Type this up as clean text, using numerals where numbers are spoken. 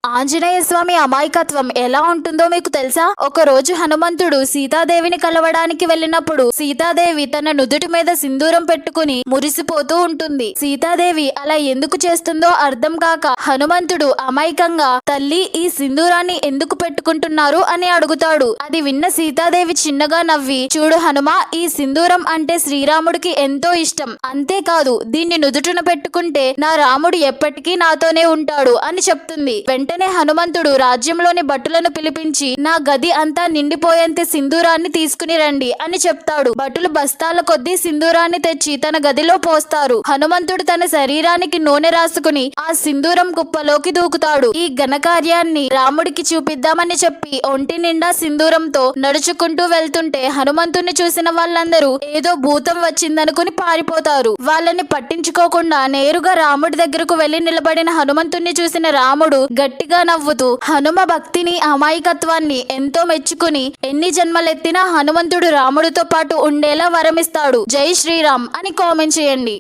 ఆంజనేయ స్వామి అమాయకత్వం ఎలా ఉంటుందో మీకు తెలుసా? ఒక రోజు హనుమంతుడు సీతాదేవిని కలవడానికి వెళ్ళినప్పుడు సీతాదేవి తన నుదుటి మీద సింధూరం పెట్టుకుని మురిసిపోతూ ఉంటుంది. సీతాదేవి అలా ఎందుకు చేస్తుందో అర్థం కాక హనుమంతుడు అమాయకంగా తల్లి ఈ సింధూరాన్ని ఎందుకు పెట్టుకుంటున్నారు అని అడుగుతాడు. అది విన్న సీతాదేవి చిన్నగా నవ్వి, చూడు హనుమా, ఈ సింధూరం అంటే శ్రీరాముడికి ఎంతో ఇష్టం. అంతేకాదు దీన్ని నుదుటిన పెట్టుకుంటే నా రాముడు ఎప్పటికీ నాతోనే ఉంటాడు అని చెప్తుంది. వెంటనే హనుమంతుడు రాజ్యంలోని భటులను పిలిపించి నా గది అంతా నిండిపోయేంత సింధూరాన్ని తీసుకుని రండి అని చెప్తాడు. భటులు బస్తాల కొద్దీ సింధూరాన్ని తెచ్చి తన గదిలో పోస్తారు. హనుమంతుడు తన శరీరానికి నూనె రాసుకుని ఆ సింధూరం కుప్పలోకి దూకుతాడు. ఈ ఘనకార్యాన్ని రాముడికి చూపిద్దామని చెప్పి ఒంటి నిండా సింధూరంతో నడుచుకుంటూ వెళ్తుంటే హనుమంతుడిని చూసిన వాళ్ళందరూ ఏదో భూతం వచ్చిందనుకుని పారిపోతారు. వాళ్ళని పట్టించుకోకుండా నేరుగా రాముడి దగ్గరకు వెళ్లి నిలబడిన హనుమంతుడిని చూసిన రాముడు గట్టిగా నవ్వుతూ హనుమ భక్తిని అమాయకత్వాన్ని ఎంతో మెచ్చుకుని ఎన్ని జన్మలెత్తినా హనుమంతుడు రాముడితో పాటు ఉండేలా వరమిస్తాడు. జై శ్రీరామ్ అని కామెంట్ చేయండి.